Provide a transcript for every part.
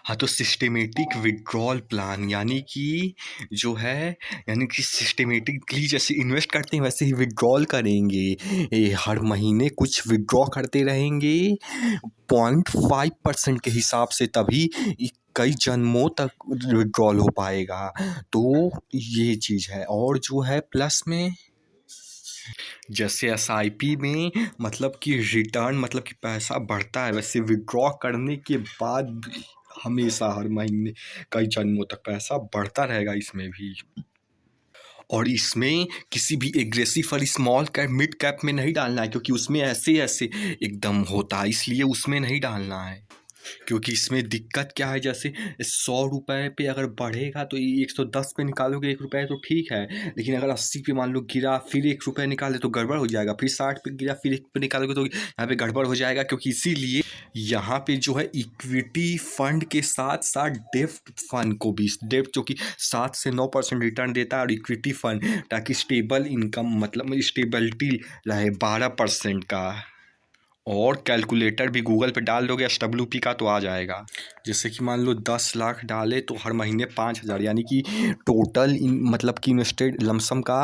हाँ, तो systematic withdrawal plan यानी कि सिस्टमैटिकली जैसे इन्वेस्ट करते हैं वैसे ही विथड्रॉल करेंगे। हर महीने कुछ विथड्रॉ करते रहेंगे 0.5% के हिसाब से, तभी कई जन्मों तक विथड्रॉल हो पाएगा। तो ये चीज़ है। और जो है प्लस में जैसे एसआईपी में मतलब कि रिटर्न मतलब कि पैसा बढ़ता है, वैसे विथड्रॉ करने के बाद भी हमेशा हर महीने कई जन्मों तक पैसा बढ़ता रहेगा इसमें भी। और इसमें किसी भी एग्रेसिव और स्मॉल कैप मिड कैप में नहीं डालना है, क्योंकि उसमें ऐसे ऐसे एकदम होता है, इसलिए उसमें नहीं डालना है। क्योंकि इसमें दिक्कत क्या है, जैसे 100 रुपये पे अगर बढ़ेगा तो 110 पे निकालोगे 1 रुपये तो ठीक है, लेकिन अगर 80 पे मान लो गिरा फिर 1 रुपये निकाले तो गड़बड़ हो जाएगा, फिर 60 पे गिरा फिर 1 पे निकालोगे तो यहाँ पे गड़बड़ हो जाएगा। क्योंकि इसीलिए यहाँ पे जो है इक्विटी फंड के साथ साथ डेब्ट फंड को भी, डेब्ट जो कि 7 से 9% रिटर्न देता है, और इक्विटी फंड ताकि स्टेबल इनकम मतलब स्टेबिलिटी रहे 12% का। और कैलकुलेटर भी गूगल पे डाल दोगे SWP का तो आ जाएगा। जैसे कि मान लो 10 लाख डाले तो हर महीने 5,000, यानी कि टोटल मतलब कि इन्वेस्टेड लमसम का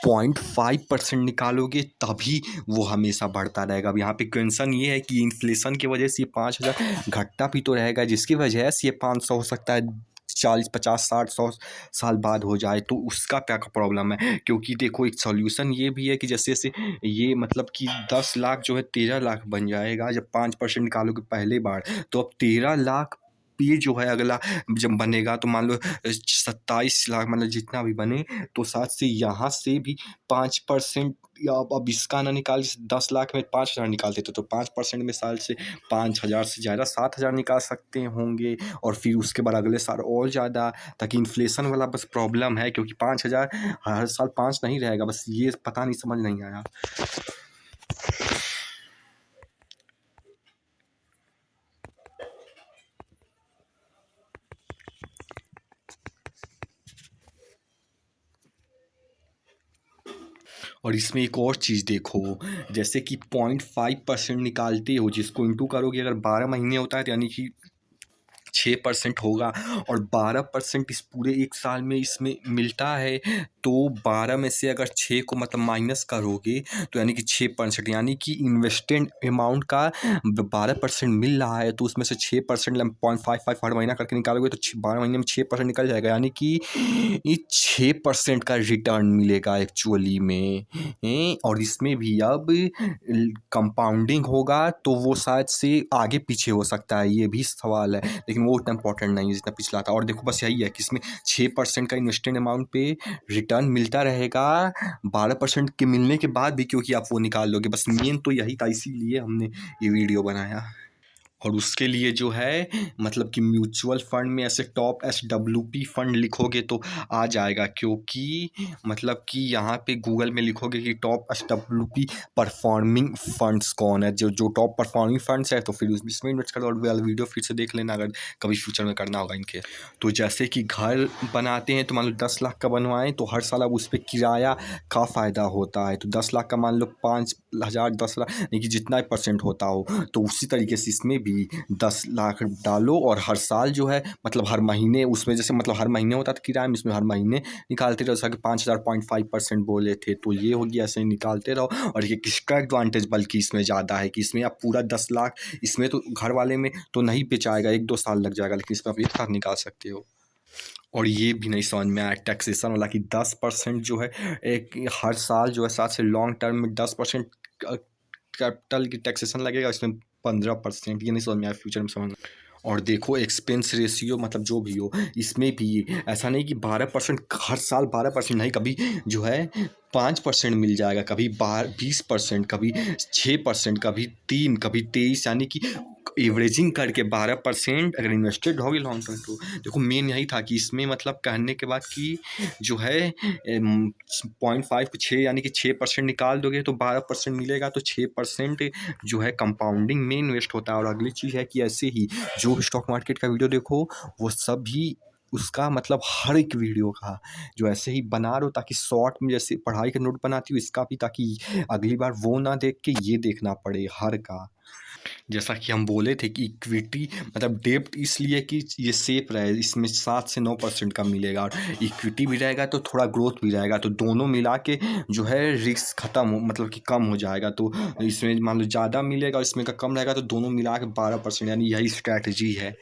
0.5% निकालोगे तभी वो हमेशा बढ़ता रहेगा। अब यहाँ पे क्वेश्चन ये है कि इन्फ्लेशन की वजह से ये 5,000 घटता भी तो रहेगा, जिसकी वजह से ये 500 हो सकता है 40 50 60 100 साल बाद हो जाए, तो उसका क्या प्रॉब्लम है। क्योंकि देखो एक सॉल्यूशन ये भी है कि जैसे जैसे ये मतलब कि 10 लाख जो है 13 लाख बन जाएगा जब 5% निकालोगे पहले बार, तो अब 13 लाख पे जो है अगला जब बनेगा तो मान लो 27 लाख मतलब जितना भी बने, तो साथ से यहाँ से भी 5%, या अब इसका ना निकाल 10 लाख में 5,000 निकालते थे तो 5% में साल से 5,000 से ज़्यादा 7,000 निकाल सकते होंगे, और फिर उसके बाद अगले साल और ज़्यादा, ताकि इन्फ्लेशन वाला बस प्रॉब्लम है। क्योंकि 5,000 हर साल 5 नहीं रहेगा, बस ये पता नहीं समझ नहीं आया। और इसमें एक और चीज़ देखो, जैसे कि 0.5% निकालते हो, जिसको इंटू करोगे अगर 12 महीने होता है तो यानी कि 6% होगा, और 12% इस पूरे एक साल में इसमें मिलता है। तो 12 में से अगर 6 को मतलब माइनस करोगे तो यानी कि 6%, यानी कि इन्वेस्टेड अमाउंट का 12% मिल रहा है, तो उसमें से 6% 0.55 हर महीना करके निकालोगे तो 12 महीने में 6% निकल जाएगा, यानी कि ये 6% का रिटर्न मिलेगा एक्चुअली में। और इसमें भी अब कंपाउंडिंग होगा तो वो शायद से आगे पीछे हो सकता है, ये भी सवाल है, लेकिन वो उतना इंपॉर्टेंट नहीं है जितना पिछला था। और देखो बस यही है कि इसमें 6% का इन्वेस्टेड अमाउंट पे रिटर्न मिलता रहेगा 12% के मिलने के बाद भी, क्योंकि आप वो निकाल लोगे। बस मेन तो यही था, इसीलिए हमने ये वीडियो बनाया। और उसके लिए जो है मतलब कि म्यूचुअल फंड में ऐसे टॉप SWP फंड लिखोगे तो आ जाएगा, क्योंकि मतलब कि यहाँ पे गूगल में लिखोगे कि टॉप SWP परफॉर्मिंग फंड्स कौन है, जो टॉप परफॉर्मिंग फंड्स है, तो फिर इसमें इन्वेस्ट कर दो। और वीडियो फिर से देख लेना अगर कभी फ्यूचर में करना होगा इनके। तो जैसे कि घर बनाते हैं तो मान लो 10 लाख का बनवाएं तो हर साल अब उस पर किराया का फ़ायदा होता है, तो 10 लाख का मान लो 5,000 10 लाख यानी कि जितना परसेंट होता हो, तो उसी तरीके से इसमें भी 10 लाख डालो, और हर साल जो है मतलब हर महीने उसमें जैसे मतलब हर महीने होता था किराया में, इसमें हर महीने निकालते रहो। जैसा कि 5,000 0.5% बोले थे, तो ये होगी, ऐसे ही निकालते रहो। और ये किसका एडवांटेज बल्कि इसमें ज़्यादा है कि इसमें आप पूरा 10 लाख, इसमें तो घर वाले में तो नहीं बेचाएगा, 1-2 साल लग जाएगा, लेकिन इसमें आप एक साथ निकाल सकते हो। और ये भी नहीं समझ में आया टैक्सेशन वाला कि 10% जो है एक हर साल जो है, साथ से लॉन्ग टर्म में 10% कैपिटल की टैक्सेशन लगेगा, इसमें 15%, ये नहीं समझ में आया, फ्यूचर में समझ। और देखो एक्सपेंस रेशियो मतलब जो भी हो, इसमें भी ऐसा नहीं कि 12% हर साल 12% नहीं, कभी जो है 5% मिल जाएगा, कभी 20%, कभी 6%, कभी 3, कभी 23, यानी कि एवरेजिंग करके 12% अगर इन्वेस्टेड होगी लॉन्ग टर्म। तो देखो मेन यही था कि इसमें मतलब कहने के बाद कि जो है 0.5 को 6 यानी कि 6% निकाल दोगे तो 12% मिलेगा, तो 6% जो है कंपाउंडिंग में इन्वेस्ट होता है। और अगली चीज़ है कि ऐसे ही जो स्टॉक मार्केट का वीडियो देखो वो सभी उसका मतलब हर एक वीडियो का जो ऐसे ही बना रहे हो, ताकि शॉर्ट में जैसे पढ़ाई का नोट बनाती हूँ इसका भी, ताकि अगली बार वो ना देख के ये देखना पड़े हर का। जैसा कि हम बोले थे कि इक्विटी मतलब डेब्ट इसलिए कि ये सेफ रहे, इसमें 7 से 9% का मिलेगा और इक्विटी भी रहेगा तो थोड़ा ग्रोथ भी रहेगा, तो दोनों मिला के जो है रिस्क ख़त्म हो मतलब कि कम हो जाएगा। तो इसमें मान लो ज़्यादा मिलेगा और इसमें का कम रहेगा, तो दोनों मिला के 12% यानी यही स्ट्रैटेजी है।